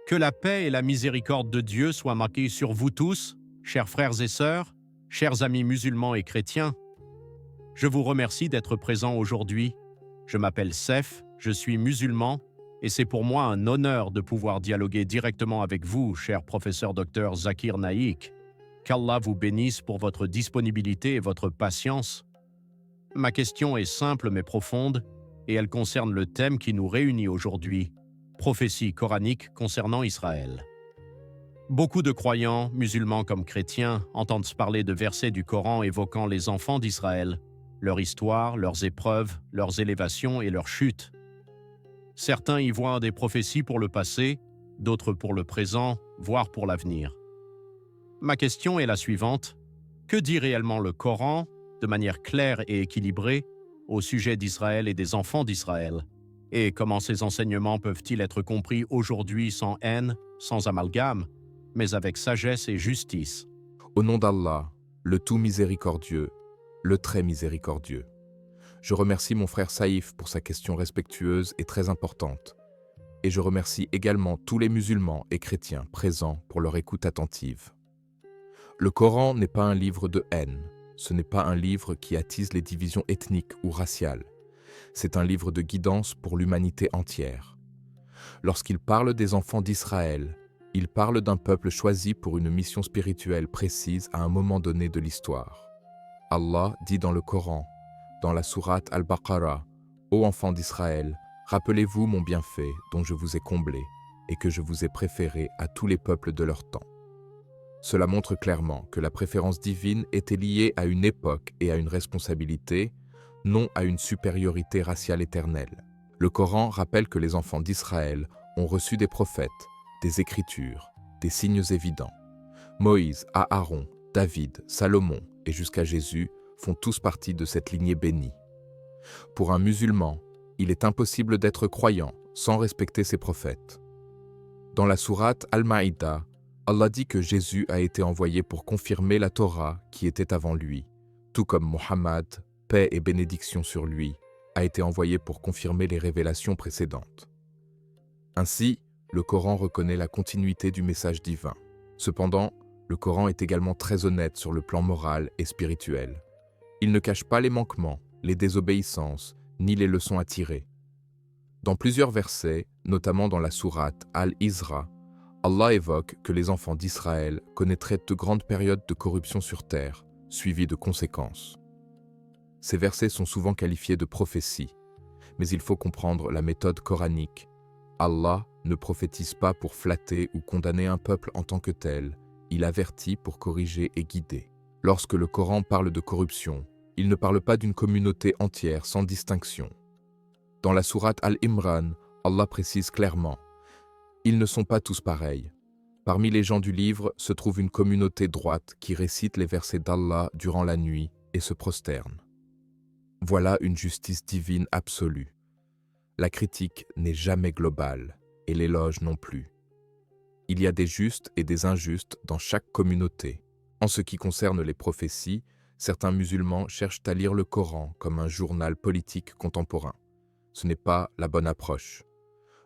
Que la paix et la miséricorde de Dieu soient marquées sur vous tous, chers frères et sœurs, chers amis musulmans et chrétiens. Je vous remercie d'être présents aujourd'hui. Je m'appelle Sef, je suis musulman, et c'est pour moi un honneur de pouvoir dialoguer directement avec vous, cher professeur Dr Zakir Naik. Qu'Allah vous bénisse pour votre disponibilité et votre patience. Ma question est simple mais profonde, et elle concerne le thème qui nous réunit aujourd'hui, prophétie coranique concernant Israël. Beaucoup de croyants, musulmans comme chrétiens, entendent parler de versets du Coran évoquant les enfants d'Israël, leur histoire, leurs épreuves, leurs élévations et leurs chutes. Certains y voient des prophéties pour le passé, d'autres pour le présent, voire pour l'avenir. Ma question est la suivante. Que dit réellement le Coran, de manière claire et équilibrée, au sujet d'Israël et des enfants d'Israël? Et comment ces enseignements peuvent-ils être compris aujourd'hui sans haine, sans amalgame, mais avec sagesse et justice? Au nom d'Allah, le tout miséricordieux, le très miséricordieux. Je remercie mon frère Saïf pour sa question respectueuse et très importante. Et je remercie également tous les musulmans et chrétiens présents pour leur écoute attentive. Le Coran n'est pas un livre de haine. Ce n'est pas un livre qui attise les divisions ethniques ou raciales. C'est un livre de guidance pour l'humanité entière. Lorsqu'il parle des enfants d'Israël, il parle d'un peuple choisi pour une mission spirituelle précise à un moment donné de l'histoire. Allah dit dans le Coran, dans la sourate Al-Baqarah, « Ô enfants d'Israël, rappelez-vous mon bienfait dont je vous ai comblé et que je vous ai préféré à tous les peuples de leur temps. » Cela montre clairement que la préférence divine était liée à une époque et à une responsabilité, non à une supériorité raciale éternelle. Le Coran rappelle que les enfants d'Israël ont reçu des prophètes, des écritures, des signes évidents. Moïse, Aaron, David, Salomon et jusqu'à Jésus font tous partie de cette lignée bénie. Pour un musulman, il est impossible d'être croyant sans respecter ses prophètes. Dans la sourate Al-Maïda, Allah dit que Jésus a été envoyé pour confirmer la Torah qui était avant lui, tout comme Mohammed, paix et bénédiction sur lui, a été envoyé pour confirmer les révélations précédentes. Ainsi, le Coran reconnaît la continuité du message divin. Cependant, le Coran est également très honnête sur le plan moral et spirituel. Il ne cache pas les manquements, les désobéissances, ni les leçons à tirer. Dans plusieurs versets, notamment dans la sourate Al-Isra, Allah évoque que les enfants d'Israël connaîtraient de grandes périodes de corruption sur terre, suivies de conséquences. Ces versets sont souvent qualifiés de prophéties, mais il faut comprendre la méthode coranique. Allah ne prophétise pas pour flatter ou condamner un peuple en tant que tel, il avertit pour corriger et guider. Lorsque le Coran parle de corruption, il ne parle pas d'une communauté entière sans distinction. Dans la sourate Al-Imran, Allah précise clairement « Ils ne sont pas tous pareils. Parmi les gens du livre se trouve une communauté droite qui récite les versets d'Allah durant la nuit et se prosterne. » Voilà une justice divine absolue. La critique n'est jamais globale, et l'éloge non plus. Il y a des justes et des injustes dans chaque communauté. En ce qui concerne les prophéties, certains musulmans cherchent à lire le Coran comme un journal politique contemporain. Ce n'est pas la bonne approche.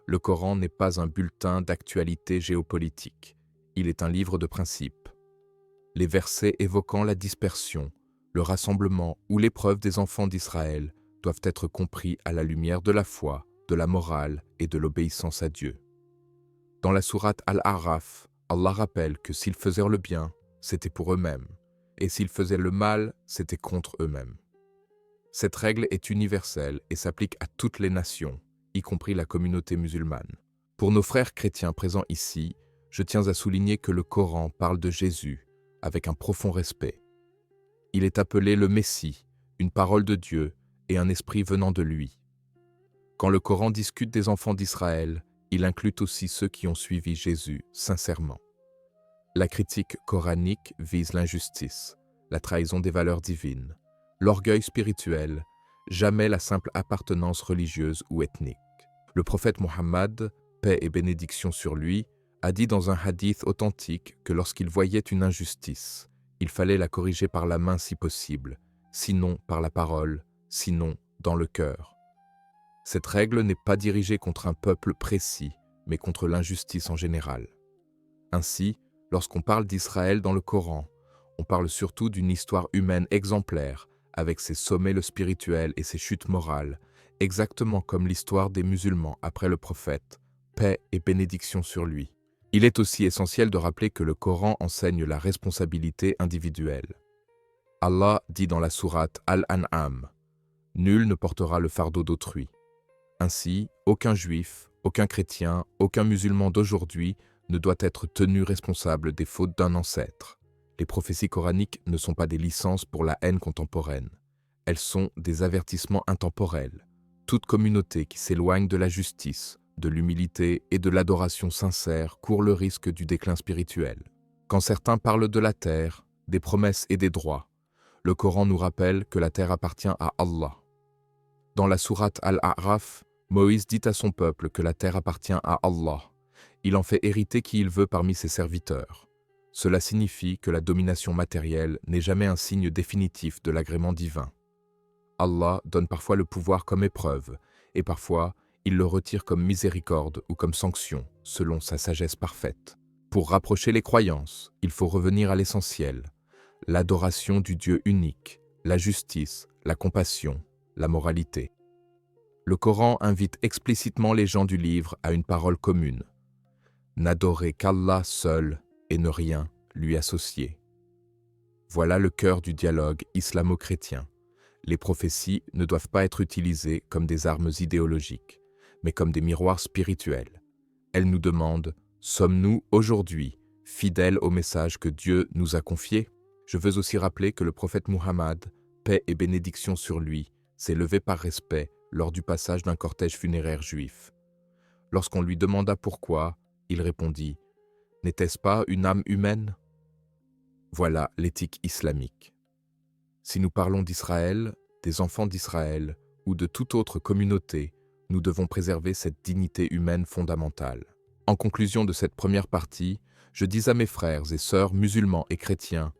Le Coran n'est pas un bulletin d'actualité géopolitique. Il est un livre de principes. Les versets évoquant la dispersion, le rassemblement ou l'épreuve des enfants d'Israël doivent être compris à la lumière de la foi, de la morale et de l'obéissance à Dieu. Dans la sourate Al-A'raf, Allah rappelle que s'ils faisaient le bien, c'était pour eux-mêmes, et s'ils faisaient le mal, c'était contre eux-mêmes. Cette règle est universelle et s'applique à toutes les nations, y compris la communauté musulmane. Pour nos frères chrétiens présents ici, je tiens à souligner que le Coran parle de Jésus avec un profond respect. Il est appelé le Messie, une parole de Dieu et un esprit venant de lui. Quand le Coran discute des enfants d'Israël, il inclut aussi ceux qui ont suivi Jésus sincèrement. La critique coranique vise l'injustice, la trahison des valeurs divines, l'orgueil spirituel, jamais la simple appartenance religieuse ou ethnique. Le prophète Mohammed, paix et bénédiction sur lui, a dit dans un hadith authentique que lorsqu'il voyait une injustice, il fallait la corriger par la main si possible, sinon par la parole, sinon dans le cœur. Cette règle n'est pas dirigée contre un peuple précis, mais contre l'injustice en général. Ainsi, lorsqu'on parle d'Israël dans le Coran, on parle surtout d'une histoire humaine exemplaire, avec ses sommets spirituels et ses chutes morales, exactement comme l'histoire des musulmans après le prophète, paix et bénédiction sur lui. Il est aussi essentiel de rappeler que le Coran enseigne la responsabilité individuelle. Allah dit dans la sourate Al-An'am, « Nul ne portera le fardeau d'autrui ». Ainsi, aucun juif, aucun chrétien, aucun musulman d'aujourd'hui ne doit être tenu responsable des fautes d'un ancêtre. Les prophéties coraniques ne sont pas des licences pour la haine contemporaine. Elles sont des avertissements intemporels. Toute communauté qui s'éloigne de la justice, de l'humilité et de l'adoration sincère court le risque du déclin spirituel. Quand certains parlent de la terre, des promesses et des droits, le Coran nous rappelle que la terre appartient à Allah. Dans la sourate Al-A'raf, Moïse dit à son peuple que la terre appartient à Allah. Il en fait hériter qui il veut parmi ses serviteurs. Cela signifie que la domination matérielle n'est jamais un signe définitif de l'agrément divin. Allah donne parfois le pouvoir comme épreuve, et parfois il le retire comme miséricorde ou comme sanction, selon sa sagesse parfaite. Pour rapprocher les croyances, il faut revenir à l'essentiel, l'adoration du Dieu unique, la justice, la compassion, la moralité. Le Coran invite explicitement les gens du livre à une parole commune. N'adorer qu'Allah seul et ne rien lui associer. Voilà le cœur du dialogue islamo-chrétien. Les prophéties ne doivent pas être utilisées comme des armes idéologiques, mais comme des miroirs spirituels. Elles nous demandent, sommes-nous aujourd'hui fidèles au message que Dieu nous a confié? Je veux aussi rappeler que le prophète Muhammad, paix et bénédiction sur lui, s'est levé par respect lors du passage d'un cortège funéraire juif. Lorsqu'on lui demanda pourquoi, il répondit « N'était-ce pas une âme humaine ?» Voilà l'éthique islamique. Si nous parlons d'Israël, des enfants d'Israël ou de toute autre communauté, nous devons préserver cette dignité humaine fondamentale. En conclusion de cette première partie, je dis à mes frères et sœurs musulmans et chrétiens,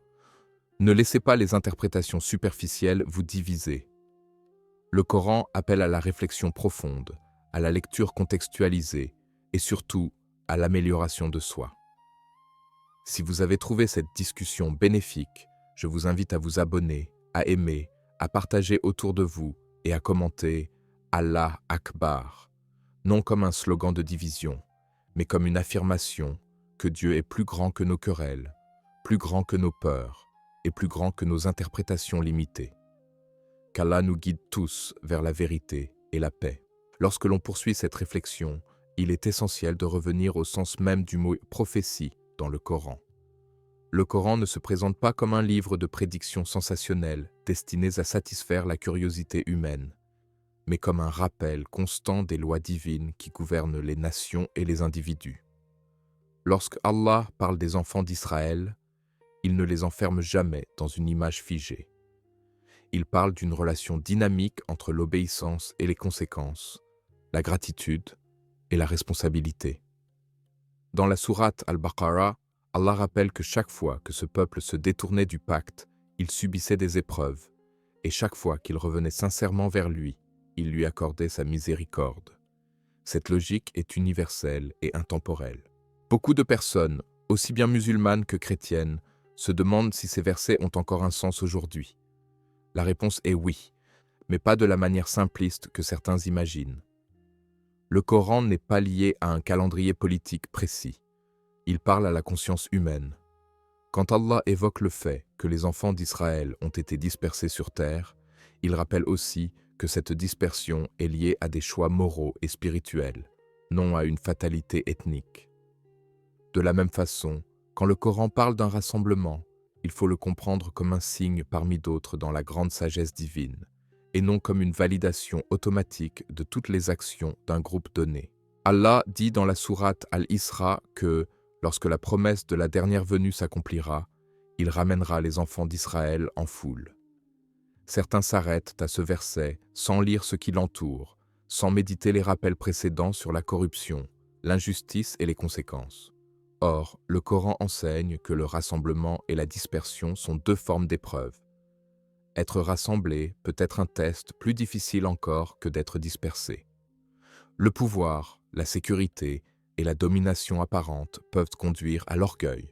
ne laissez pas les interprétations superficielles vous diviser. Le Coran appelle à la réflexion profonde, à la lecture contextualisée et surtout à l'amélioration de soi. Si vous avez trouvé cette discussion bénéfique, je vous invite à vous abonner, à aimer, à partager autour de vous et à commenter « Allah Akbar », non comme un slogan de division, mais comme une affirmation que Dieu est plus grand que nos querelles, plus grand que nos peurs et plus grand que nos interprétations limitées. Qu'Allah nous guide tous vers la vérité et la paix. Lorsque l'on poursuit cette réflexion, il est essentiel de revenir au sens même du mot « prophétie » dans le Coran. Le Coran ne se présente pas comme un livre de prédictions sensationnelles destinées à satisfaire la curiosité humaine, mais comme un rappel constant des lois divines qui gouvernent les nations et les individus. Lorsque Allah parle des enfants d'Israël, il ne les enferme jamais dans une image figée. Il parle d'une relation dynamique entre l'obéissance et les conséquences, la gratitude et la responsabilité. Dans la sourate Al-Baqarah, Allah rappelle que chaque fois que ce peuple se détournait du pacte, il subissait des épreuves, et chaque fois qu'il revenait sincèrement vers lui, il lui accordait sa miséricorde. Cette logique est universelle et intemporelle. Beaucoup de personnes, aussi bien musulmanes que chrétiennes, se demandent si ces versets ont encore un sens aujourd'hui. La réponse est oui, mais pas de la manière simpliste que certains imaginent. Le Coran n'est pas lié à un calendrier politique précis. Il parle à la conscience humaine. Quand Allah évoque le fait que les enfants d'Israël ont été dispersés sur terre, il rappelle aussi que cette dispersion est liée à des choix moraux et spirituels, non à une fatalité ethnique. De la même façon, quand le Coran parle d'un rassemblement, il faut le comprendre comme un signe parmi d'autres dans la grande sagesse divine, et non comme une validation automatique de toutes les actions d'un groupe donné. Allah dit dans la sourate Al-Isra que, lorsque la promesse de la dernière venue s'accomplira, il ramènera les enfants d'Israël en foule. Certains s'arrêtent à ce verset sans lire ce qui l'entoure, sans méditer les rappels précédents sur la corruption, l'injustice et les conséquences. Or, le Coran enseigne que le rassemblement et la dispersion sont deux formes d'épreuves. Être rassemblé peut être un test plus difficile encore que d'être dispersé. Le pouvoir, la sécurité et la domination apparente peuvent conduire à l'orgueil,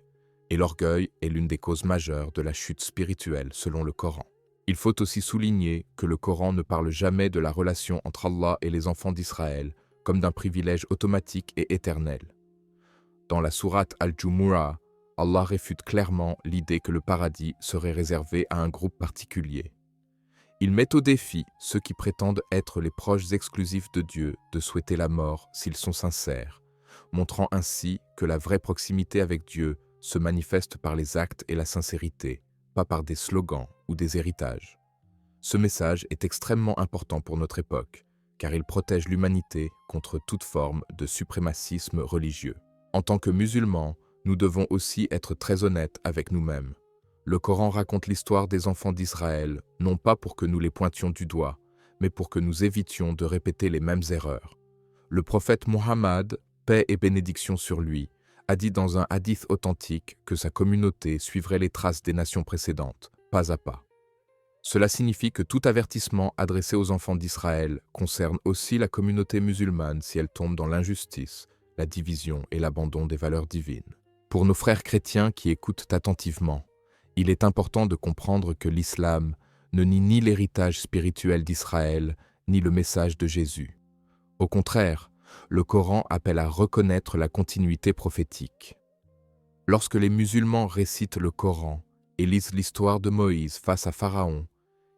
et l'orgueil est l'une des causes majeures de la chute spirituelle selon le Coran. Il faut aussi souligner que le Coran ne parle jamais de la relation entre Allah et les enfants d'Israël comme d'un privilège automatique et éternel. Dans la sourate Al-Jumu'ah, Allah réfute clairement l'idée que le paradis serait réservé à un groupe particulier. Il met au défi ceux qui prétendent être les proches exclusifs de Dieu de souhaiter la mort s'ils sont sincères, montrant ainsi que la vraie proximité avec Dieu se manifeste par les actes et la sincérité, pas par des slogans ou des héritages. Ce message est extrêmement important pour notre époque, car il protège l'humanité contre toute forme de suprémacisme religieux. En tant que musulmans, nous devons aussi être très honnêtes avec nous-mêmes. Le Coran raconte l'histoire des enfants d'Israël, non pas pour que nous les pointions du doigt, mais pour que nous évitions de répéter les mêmes erreurs. Le prophète Mohammed, paix et bénédiction sur lui, a dit dans un hadith authentique que sa communauté suivrait les traces des nations précédentes, pas à pas. Cela signifie que tout avertissement adressé aux enfants d'Israël concerne aussi la communauté musulmane si elle tombe dans l'injustice, la division et l'abandon des valeurs divines. Pour nos frères chrétiens qui écoutent attentivement, il est important de comprendre que l'islam ne nie ni l'héritage spirituel d'Israël, ni le message de Jésus. Au contraire, le Coran appelle à reconnaître la continuité prophétique. Lorsque les musulmans récitent le Coran et lisent l'histoire de Moïse face à Pharaon,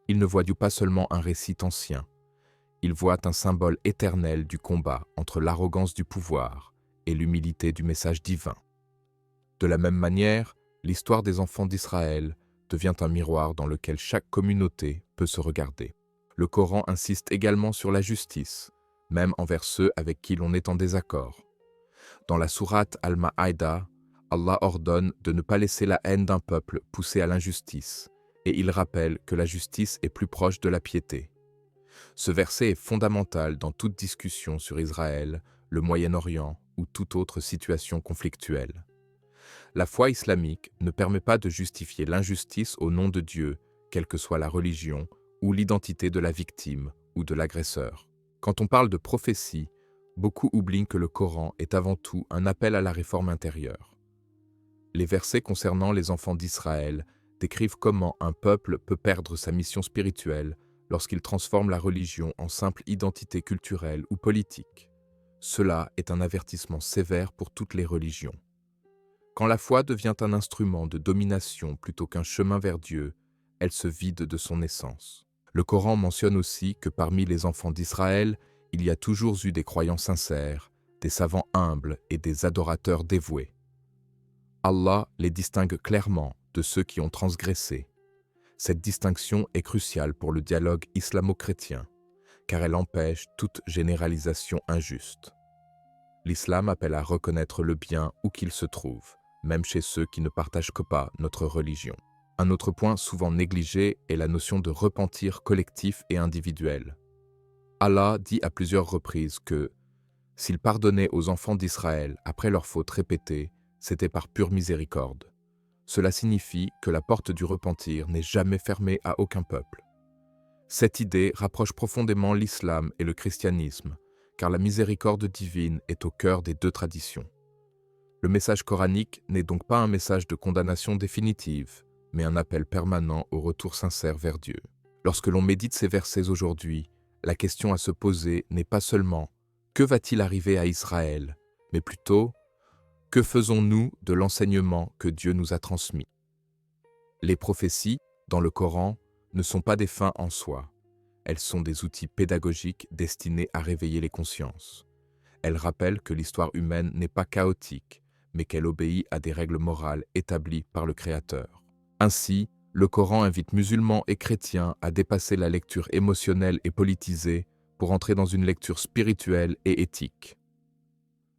ils ne voient pas seulement un récit ancien, ils voient un symbole éternel du combat entre l'arrogance du pouvoir et l'humilité du message divin. De la même manière, l'histoire des enfants d'Israël devient un miroir dans lequel chaque communauté peut se regarder. Le Coran insiste également sur la justice, même envers ceux avec qui l'on est en désaccord. Dans la sourate Al-Ma'ida, Allah ordonne de ne pas laisser la haine d'un peuple pousser à l'injustice, et il rappelle que la justice est plus proche de la piété. Ce verset est fondamental dans toute discussion sur Israël, le Moyen-Orient ou toute autre situation conflictuelle. La foi islamique ne permet pas de justifier l'injustice au nom de Dieu, quelle que soit la religion ou l'identité de la victime ou de l'agresseur. Quand on parle de prophétie, beaucoup oublient que le Coran est avant tout un appel à la réforme intérieure. Les versets concernant les enfants d'Israël décrivent comment un peuple peut perdre sa mission spirituelle lorsqu'il transforme la religion en simple identité culturelle ou politique. Cela est un avertissement sévère pour toutes les religions. Quand la foi devient un instrument de domination plutôt qu'un chemin vers Dieu, elle se vide de son essence. Le Coran mentionne aussi que parmi les enfants d'Israël, il y a toujours eu des croyants sincères, des savants humbles et des adorateurs dévoués. Allah les distingue clairement de ceux qui ont transgressé. Cette distinction est cruciale pour le dialogue islamo-chrétien, car elle empêche toute généralisation injuste. L'islam appelle à reconnaître le bien où qu'il se trouve, même chez ceux qui ne partagent pas notre religion. Un autre point souvent négligé est la notion de repentir collectif et individuel. Allah dit à plusieurs reprises que, s'il pardonnait aux enfants d'Israël après leurs fautes répétées, c'était par pure miséricorde. Cela signifie que la porte du repentir n'est jamais fermée à aucun peuple. Cette idée rapproche profondément l'islam et le christianisme, car la miséricorde divine est au cœur des deux traditions. Le message coranique n'est donc pas un message de condamnation définitive, mais un appel permanent au retour sincère vers Dieu. Lorsque l'on médite ces versets aujourd'hui, la question à se poser n'est pas seulement « Que va-t-il arriver à Israël ?», mais plutôt « Que faisons-nous de l'enseignement que Dieu nous a transmis ?» Les prophéties, dans le Coran, ne sont pas des fins en soi. Elles sont des outils pédagogiques destinés à réveiller les consciences. Elles rappellent que l'histoire humaine n'est pas chaotique, mais qu'elle obéit à des règles morales établies par le Créateur. Ainsi, le Coran invite musulmans et chrétiens à dépasser la lecture émotionnelle et politisée pour entrer dans une lecture spirituelle et éthique.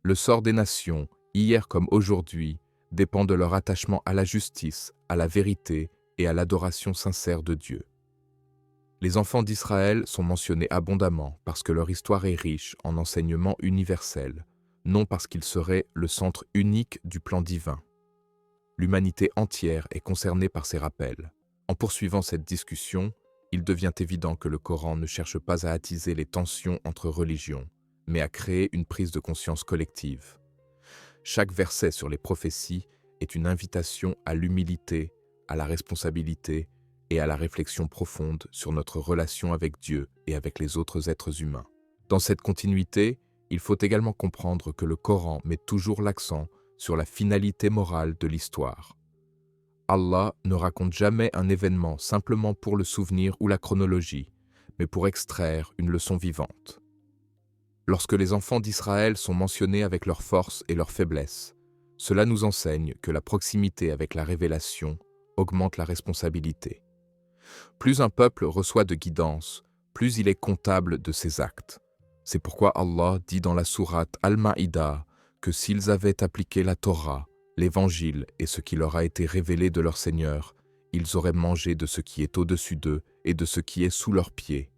Le sort des nations, hier comme aujourd'hui, dépend de leur attachement à la justice, à la vérité et à l'adoration sincère de Dieu. Les enfants d'Israël sont mentionnés abondamment parce que leur histoire est riche en enseignements universels, non parce qu'ils seraient le centre unique du plan divin. L'humanité entière est concernée par ces rappels. En poursuivant cette discussion, il devient évident que le Coran ne cherche pas à attiser les tensions entre religions, mais à créer une prise de conscience collective. Chaque verset sur les prophéties est une invitation à l'humilité, à la responsabilité et à la réflexion profonde sur notre relation avec Dieu et avec les autres êtres humains. Dans cette continuité, il faut également comprendre que le Coran met toujours l'accent sur la finalité morale de l'histoire. Allah ne raconte jamais un événement simplement pour le souvenir ou la chronologie, mais pour extraire une leçon vivante. Lorsque les enfants d'Israël sont mentionnés avec leurs forces et leurs faiblesses, cela nous enseigne que la proximité avec la révélation augmente la responsabilité. Plus un peuple reçoit de guidance, plus il est comptable de ses actes. C'est pourquoi Allah dit dans la sourate Al-Maïda que s'ils avaient appliqué la Torah, l'Évangile et ce qui leur a été révélé de leur Seigneur, ils auraient mangé de ce qui est au-dessus d'eux et de ce qui est sous leurs pieds,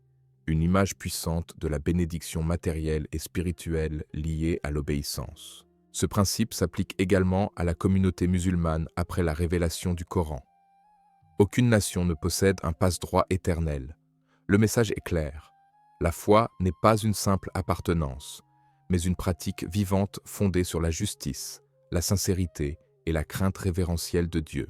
une image puissante de la bénédiction matérielle et spirituelle liée à l'obéissance. Ce principe s'applique également à la communauté musulmane après la révélation du Coran. Aucune nation ne possède un passe-droit éternel. Le message est clair. La foi n'est pas une simple appartenance, mais une pratique vivante fondée sur la justice, la sincérité et la crainte révérentielle de Dieu.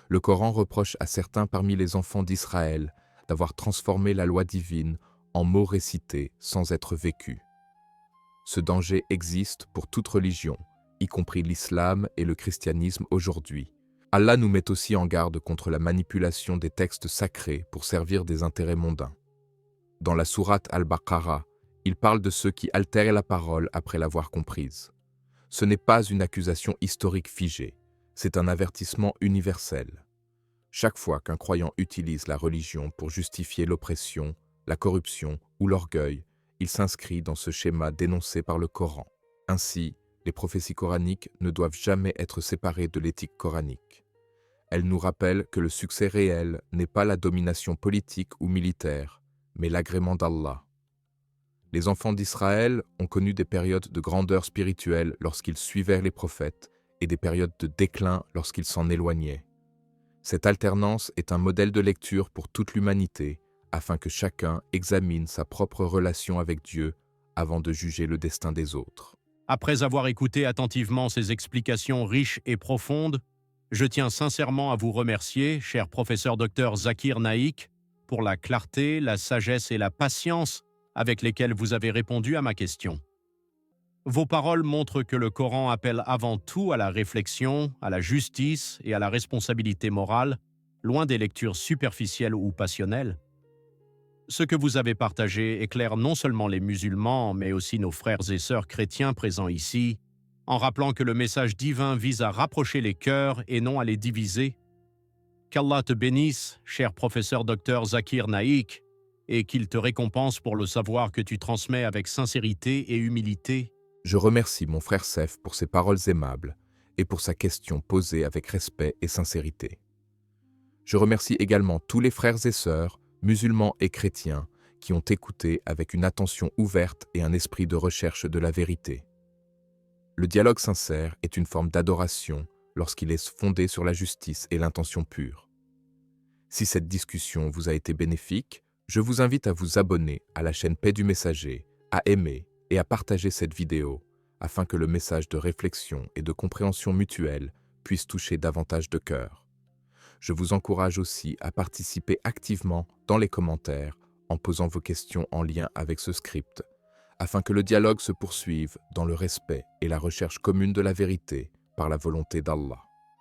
Le Coran reproche à certains parmi les enfants d'Israël d'avoir transformé la loi divine en mots récités sans être vécus. Ce danger existe pour toute religion, y compris l'islam et le christianisme aujourd'hui. Allah nous met aussi en garde contre la manipulation des textes sacrés pour servir des intérêts mondains. Dans la sourate Al-Baqarah, il parle de ceux qui altèrent la parole après l'avoir comprise. Ce n'est pas une accusation historique figée, c'est un avertissement universel. Chaque fois qu'un croyant utilise la religion pour justifier l'oppression, la corruption ou l'orgueil, il s'inscrit dans ce schéma dénoncé par le Coran. Ainsi, les prophéties coraniques ne doivent jamais être séparées de l'éthique coranique. Elles nous rappellent que le succès réel n'est pas la domination politique ou militaire, mais l'agrément d'Allah. Les enfants d'Israël ont connu des périodes de grandeur spirituelle lorsqu'ils suivaient les prophètes et des périodes de déclin lorsqu'ils s'en éloignaient. Cette alternance est un modèle de lecture pour toute l'humanité, afin que chacun examine sa propre relation avec Dieu avant de juger le destin des autres. Après avoir écouté attentivement ces explications riches et profondes, je tiens sincèrement à vous remercier, cher professeur Dr Zakir Naik, pour la clarté, la sagesse et la patience avec lesquelles vous avez répondu à ma question. Vos paroles montrent que le Coran appelle avant tout à la réflexion, à la justice et à la responsabilité morale, loin des lectures superficielles ou passionnelles. Ce que vous avez partagé éclaire non seulement les musulmans, mais aussi nos frères et sœurs chrétiens présents ici, en rappelant que le message divin vise à rapprocher les cœurs et non à les diviser. Qu'Allah te bénisse, cher professeur Dr Zakir Naik, et qu'il te récompense pour le savoir que tu transmets avec sincérité et humilité. Je remercie mon frère Sef pour ses paroles aimables et pour sa question posée avec respect et sincérité. Je remercie également tous les frères et sœurs, musulmans et chrétiens, qui ont écouté avec une attention ouverte et un esprit de recherche de la vérité. Le dialogue sincère est une forme d'adoration lorsqu'il est fondé sur la justice et l'intention pure. Si cette discussion vous a été bénéfique, je vous invite à vous abonner à la chaîne Paix du Messager, à aimer et à partager cette vidéo afin que le message de réflexion et de compréhension mutuelle puisse toucher davantage de cœurs. Je vous encourage aussi à participer activement dans les commentaires en posant vos questions en lien avec ce script afin que le dialogue se poursuive dans le respect et la recherche commune de la vérité par la volonté d'Allah.